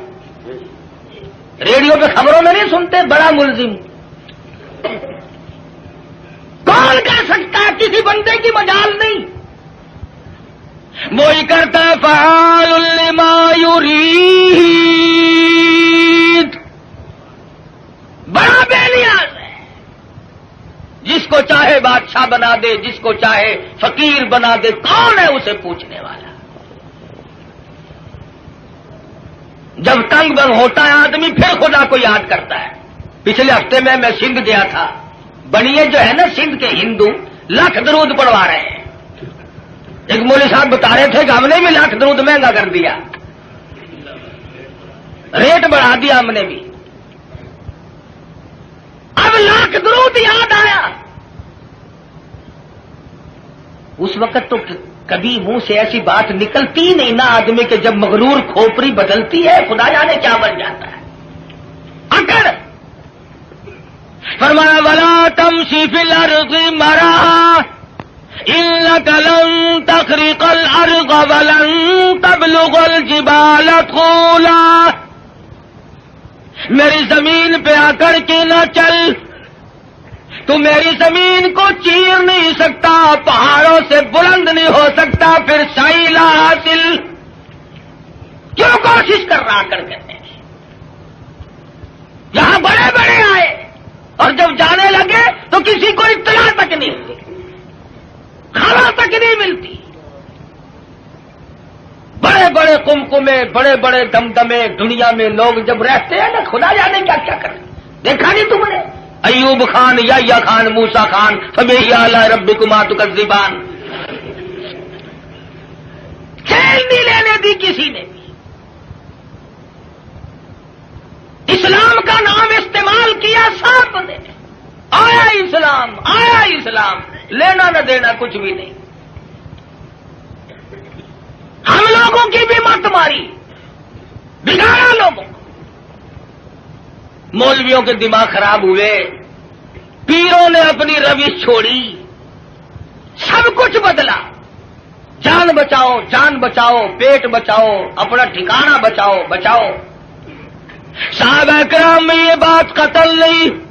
ریڈیو پہ خبروں میں نہیں سنتے بڑا ملزم. کون کہہ سکتا ہے؟ کسی بندے کی مجال نہیں. وہی کرتا فعال لما یرید. بڑا بے نیاز ہے, جس کو چاہے بادشاہ بنا دے, جس کو چاہے فقیر بنا دے. کون ہے اسے پوچھنے والا؟ جب تنگ بن ہوتا ہے آدمی پھر خدا کو یاد کرتا ہے. پچھلے ہفتے میں سندھ گیا تھا. بنیے جو ہے نا سندھ کے ہندو لاکھ درود پڑھوا رہے ہیں. ایک مولوی صاحب بتا رہے تھے کہ ہم نے بھی لاکھ درود مہنگا کر دیا, ریٹ بڑھا دیا ہم نے بھی. اب لاکھ درود یاد آیا. اس وقت تو کبھی منہ سے ایسی بات نکلتی نہیں نا آدمی کے, جب مغرور کھوپڑی بدلتی ہے خدا جانے کیا بن جاتا ہے. اگر فرمایا ولا تمشی فی الارض مرحا انک لن تخرق الارض ولن تبلغ الجبال طولا. میری زمین پہ آ کر کے نہ چل, تو میری زمین کو چیر نہیں سکتا, پہاڑوں سے بلند نہیں ہو سکتا, پھر سائلہ حاصل کیوں کوشش کر رہا کر کے. یہاں بڑے بڑے آئے اور جب جانے لگے تو کسی کو اطلاع تک نہیں ہوتی, خبر تک نہیں ملتی. بڑے بڑے کمکمے, بڑے بڑے دمدمے دنیا میں لوگ جب رہتے ہیں نا خدا جانے کیا کیا کریں. دیکھا نہیں تم نے ایوب خان, یحییٰ خان, موسیٰ خان, فبأي آلاء ربكما تكذبان. چین نہیں لینے دی کسی نے بھی. اسلام کا نام استعمال کیا سب نے, آیا اسلام, آیا اسلام, لینا نہ دینا کچھ بھی نہیں. ہم لوگوں کی بھی مت ماری, بگاڑا لوگوں. مولویوں کے دماغ خراب ہوئے, پیروں نے اپنی روش چھوڑی, سب کچھ بدلا. جان بچاؤ, جان بچاؤ, پیٹ بچاؤ, اپنا ٹھکانہ بچاؤ, بچاؤ. صحابہ کرام میں یہ بات قتل نہیں.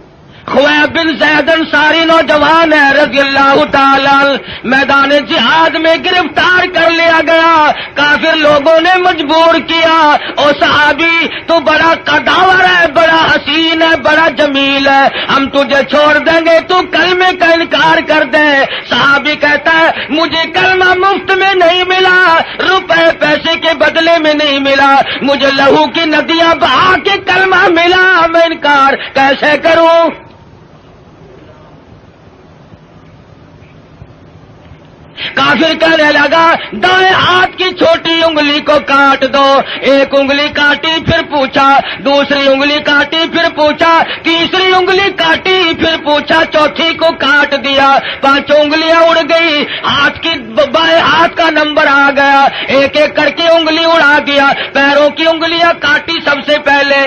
خویب بن زید انصاری نوجوان ہے رضی اللہ تعالی, میدان جہاد میں گرفتار کر لیا گیا. کافر لوگوں نے مجبور کیا, او صحابی تو بڑا قداور ہے, بڑا حسین ہے, بڑا جمیل ہے, ہم تجھے چھوڑ دیں گے, تو کلمے کا انکار کر دے. صحابی کہتا ہے مجھے کلمہ مفت میں نہیں ملا, روپے پیسے کے بدلے میں نہیں ملا, مجھے لہو کی ندیاں بہا کے کلمہ ملا, میں انکار کیسے کروں. کافر کہنے لگا دائیں ہاتھ کی چھوٹی انگلی کو کاٹ دو. ایک انگلی کاٹی پھر پوچھا, دوسری انگلی کاٹی پھر پوچھا, تیسری انگلی کاٹی پھر پوچھا, چوتھی کو کاٹ دیا. 5 انگلیاں اڑ گئی, ہاتھ کی بائیں ہاتھ کا نمبر آ گیا, ایک ایک کر کے انگلی اڑا دیا. پیروں کی انگلیاں کاٹی سب سے پہلے,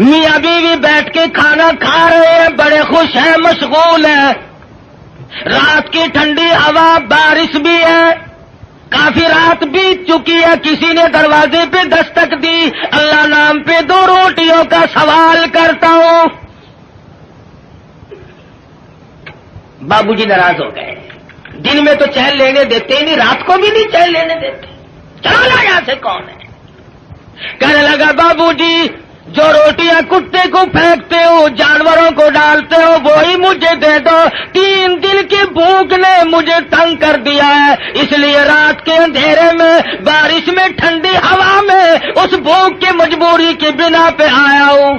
میاں بیوی بیٹھ کے کھانا کھا رہے ہیں، بڑے خوش ہیں، مشغول ہیں. رات کی ٹھنڈی ہوا، بارش بھی ہے، کافی رات بیت چکی ہے. کسی نے دروازے پہ دستک دی. اللہ نام پہ 2 روٹیوں کا سوال کرتا ہوں. بابو جی ناراض ہو گئے. دن میں تو چین لینے دیتے ہی نہیں، رات کو بھی نہیں چین لینے دیتے. چلا یہاں سے کون ہے؟ کہنے لگا بابو جی جو روٹیاں کتے کو پھینکتے ہو، جانوروں کو ڈالتے ہو، وہی مجھے دے دو. 3 دن کی بھوک نے مجھے تنگ کر دیا ہے، اس لیے رات کے اندھیرے میں، بارش میں، ٹھنڈی ہوا میں اس بھوک کی مجبوری کی بنا پہ آیا ہوں.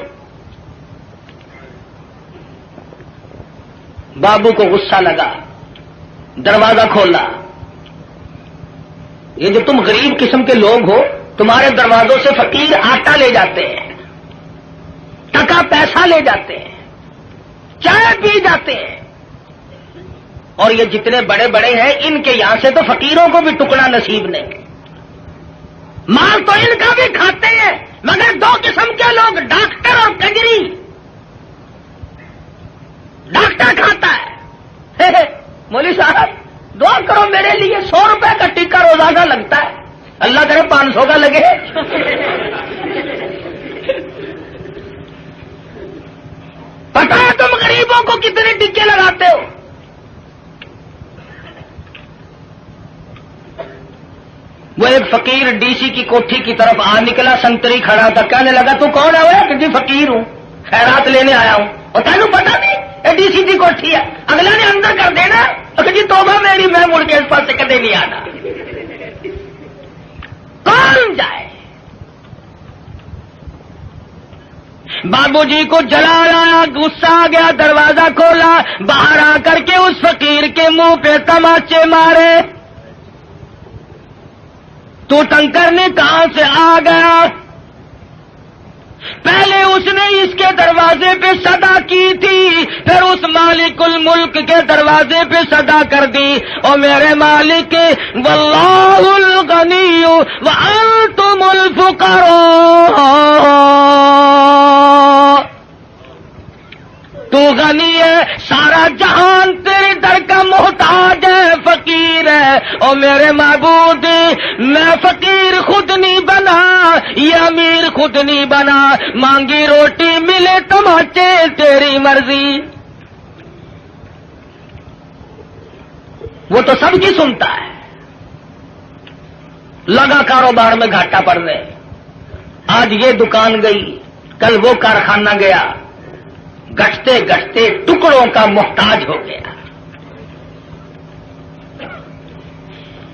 بابو کو غصہ لگا، دروازہ کھولا. یہ جو تم غریب قسم کے لوگ ہو، تمہارے دروازوں سے فقیر آٹا لے جاتے ہیں، ٹکا پیسہ لے جاتے ہیں، چائے پی جاتے ہیں، اور یہ جتنے بڑے بڑے ہیں ان کے یہاں سے تو فقیروں کو بھی ٹکڑا نصیب نہیں. مال تو ان کا بھی کھاتے ہیں، مگر 2 قسم کے لوگ، ڈاکٹر اور کجری. ڈاکٹر کھاتا ہے. مولوی صاحب دعا کرو میرے لیے، 100 روپے کا ٹکا روزانہ لگتا ہے، اللہ کرے 500 کا لگے. پتا ہے تم غریبوں کو کتنے ٹکے لگاتے ہو؟ وہ ایک فقیر ڈی سی کی کوٹھی کی طرف آ نکلا، سنتری کھڑا تھا. کہنے لگا تو کون ہے؟ وہ کہ جی فقیر ہوں، خیرات لینے آیا ہوں. اور تینوں پتا نہیں یہ ڈی سی کی کوٹھی ہے؟ اگلا نے اندر کر دینا. جی توبہ میری، میں مڑ کے اس پاس سے کدے نہیں آنا. کون جائے؟ بابو جی کو جلال آیا، غصہ آ گیا، دروازہ کھولا، باہر آ کر کے اس فقیر کے منہ پہ تماچے مارے. تو تنگ کرنے کہاں سے آ گیا؟ پہلے اس نے اس کے دروازے پہ صدا کی تھی، پھر اس مالک الملک کے دروازے پہ صدا کر دی. او میرے مالک، واللہ الغنی وانتم الفقراء. تو غنی ہے، سارا جہان تیرے در کا محتاج ہے، فقیر ہے. او میرے معبود، میں فقیر خود نہیں بنا، یہ امیر خود نہیں بنا. مانگی روٹی ملے تماچے، تیری مرضی. وہ تو سب کی سنتا ہے. لگا کاروبار میں گھاٹا پڑنے. آج یہ دکان گئی، کل وہ کارخانہ گیا، گھٹتے گھٹتے ٹکڑوں کا محتاج ہو گیا.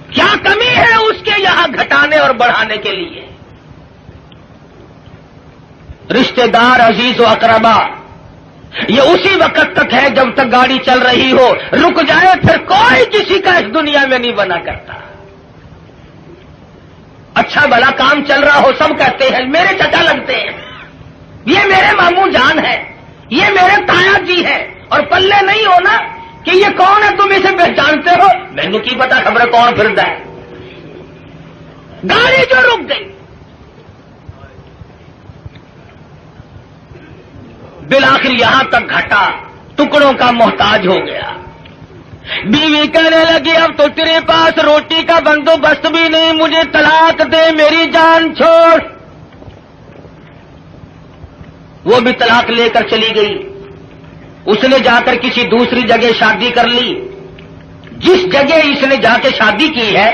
کیا کمی ہے اس کے یہاں گھٹانے اور بڑھانے کے لیے؟ رشتہ دار، عزیز و اقربا، یہ اسی وقت تک ہے جب تک گاڑی چل رہی ہو. رک جائے پھر کوئی کسی کا اس دنیا میں نہیں بنا کرتا. اچھا بھلا کام چل رہا ہو، سب کہتے ہیں میرے چچا لگتے ہیں، یہ میرے ماموں جان ہے، یہ میرے تایا جی ہے. اور پلے نہیں ہونا کہ یہ کون ہے، تم اسے پہچانتے ہو؟ مینو کی پتا خبر کون پھرتا ہے. گاڑی جو رک گئی، بالآخر یہاں تک گھٹا، ٹکڑوں کا محتاج ہو گیا. بیوی کہنے لگی اب تو تیرے پاس روٹی کا بندوبست بھی نہیں، مجھے طلاق دے، میری جان چھوڑ. وہ بھی طلاق لے کر چلی گئی. اس نے جا کر کسی دوسری جگہ شادی کر لی. جس جگہ اس نے جا کے شادی کی ہے،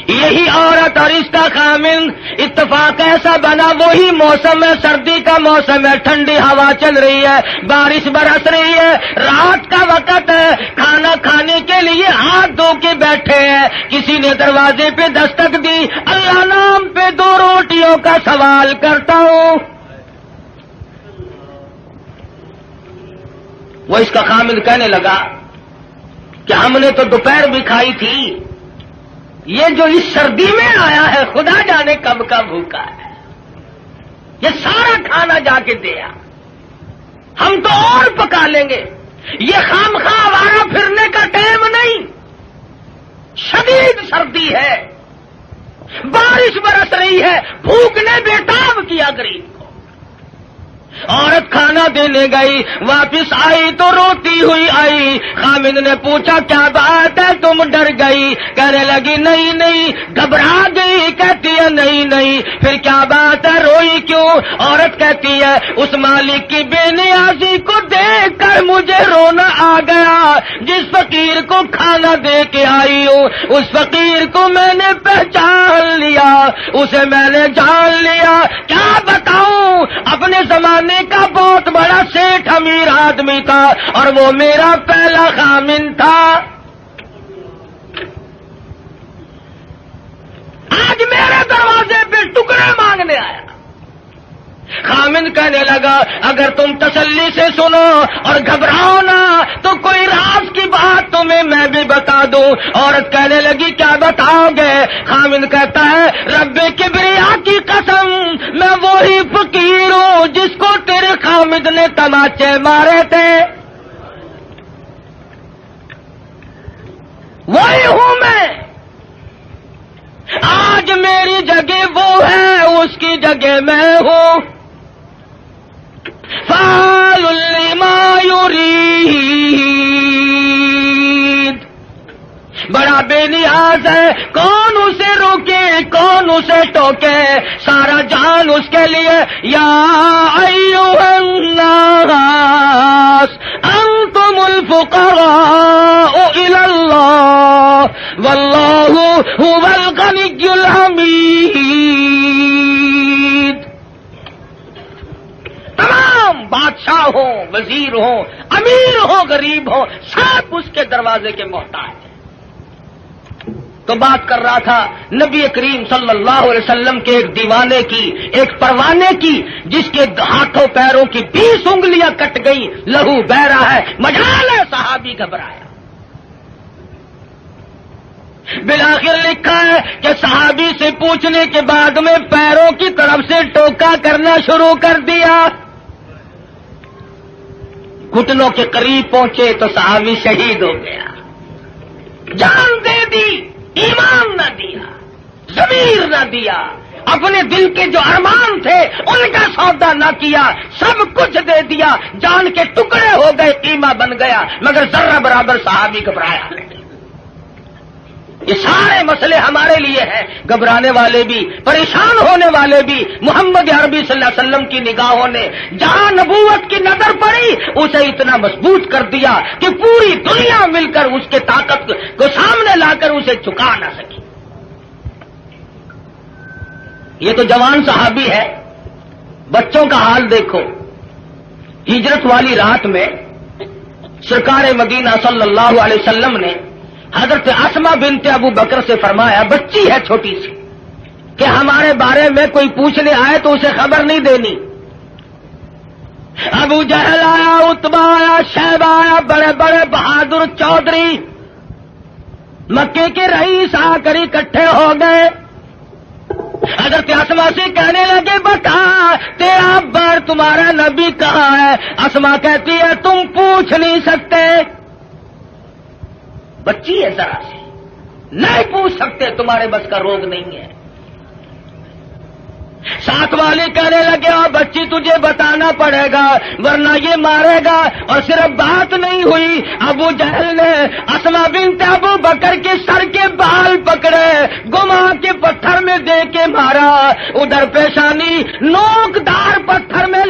یہی عورت اور رشتہ خامند. اتفاق ایسا بنا، وہی موسم ہے، سردی کا موسم ہے، ٹھنڈی ہوا چل رہی ہے، بارش برس رہی ہے، رات کا وقت ہے، کھانا کھانے کے لیے ہاتھ دھو کے بیٹھے ہیں. کسی نے دروازے پہ دستک دی. اللہ نام پہ 2 روٹیوں کا سوال کرتا ہوں. وہ اس کا خامد کہنے لگا کہ ہم نے تو دوپہر بھی کھائی تھی، یہ جو اس سردی میں آیا ہے خدا جانے کب کا بھوکا ہے، یہ سارا کھانا جا کے دیا، ہم تو اور پکا لیں گے. یہ خامخواہ آوارہ پھرنے کا ٹائم نہیں. شدید سردی ہے، بارش برس رہی ہے، بھوک نے بےتاب کیا غریب کو. عورت کھانا دینے گئی، واپس آئی تو روتی ہوئی آئی۔ خامد نے پوچھا کیا بات ہے، تم ڈر گئی؟ کہنے لگی نہیں نہیں، گھبرا گئی۔ کہتی ہے نہیں نہیں، پھر کیا بات ہے، روئی کیوں؟ عورت کہتی ہے اس مالک کی بے نیازی کو دیکھ کر مجھے رونا آ گیا، جس فقیر کو کھانا دے کے آئی ہوں اس فقیر کو میں نے پہچان لیا، اسے میں نے جان لیا۔ کیا بتاؤں، اپنے زمانے کا بہت بڑا سیٹھ امیر آدمی تھا اور وہ میرا پہلا خامن تھا۔ آج میرے دروازے پہ ٹکڑے مانگنے آیا۔ خامن کہنے لگا اگر تم تسلی سے سنو اور گھبراؤ نہ تو کوئی راز کی بات تمہیں میں بھی بتا دوں۔ عورت کہنے لگی کیا بتاؤ گے؟ خامن کہتا ہے رب کبریا کی قسم، میں وہی فقیر ہوں جس کو تیرے خامد نے تماچے مارے تھے، وہی ہوں میں۔ آج میری جگہ وہ ہے، اس کی جگہ میں ہوں۔ فعال لما یرید، بڑا بے نیاز ہے، کون اسے روکے کون اسے ٹوکے، سارا جان اس کے لیے۔ یا ایھا الناس انتم الفقراء الی اللہ واللہ هو الغنی الحمید۔ تمام بادشاہ ہوں، وزیر ہوں، امیر ہوں، غریب ہوں، سب اس کے دروازے کے محتاج ہیں۔ تو بات کر رہا تھا نبی کریم صلی اللہ علیہ وسلم کے ایک دیوانے کی، ایک پروانے کی، جس کے ہاتھوں پیروں کی 20 انگلیاں کٹ گئی، لہو بہ رہا ہے، مجال ہے، صحابی گھبرایا۔ بالآخر لکھا ہے کہ صحابی سے پوچھنے کے بعد میں پیروں کی طرف سے ٹوکا کرنا شروع کر دیا۔ گھٹنوں کے قریب پہنچے تو صحابی شہید ہو گیا، جان دے دی، ایمان نہ دیا، ضمیر نہ دیا، اپنے دل کے جو ارمان تھے ان کا سودا نہ کیا، سب کچھ دے دیا، جان کے ٹکڑے ہو گئے، قیمہ بن گیا، مگر ذرہ برابر صحابی گھبرایا نہیں۔ یہ سارے مسئلے ہمارے لیے ہیں، گھبرانے والے بھی، پریشان ہونے والے بھی۔ محمد عربی صلی اللہ علیہ وسلم کی نگاہوں نے جہاں نبوت کی نظر پڑی اسے اتنا مضبوط کر دیا کہ پوری دنیا مل کر اس کے طاقت کو سامنے لا کر اسے جھکا نہ سکی۔ یہ تو جوان صحابی ہے، بچوں کا حال دیکھو۔ ہجرت والی رات میں سرکار مدینہ صلی اللہ علیہ وسلم نے حضرت اسما بنت ابو بکر سے فرمایا، بچی ہے چھوٹی سی، کہ ہمارے بارے میں کوئی پوچھنے آئے تو اسے خبر نہیں دینی۔ ابو جہل آیا، عتبہ آیا، شیبہ آیا، بڑے بڑے بہادر چودھری مکے کے رئیس آ کر اکٹھے ہو گئے۔ حضرت اسما سے کہنے لگے بتا تیرا بار تمہارا نبی کہاں ہے؟ اسما کہتی ہے تم پوچھ نہیں سکتے، بچی ہے ذرا سی، نہیں پوچھ سکتے، تمہارے بس کا روگ نہیں ہے۔ ساتھ والے کہنے لگے اور بچی تجھے بتانا پڑے گا ورنہ یہ مارے گا، اور صرف بات نہیں ہوئی، ابو جہل نے اسما بنت ابو بکر کے سر کے بال پکڑے، گما کے پتھر میں دے کے مارا، ادھر پیشانی نوک دار پتھر میں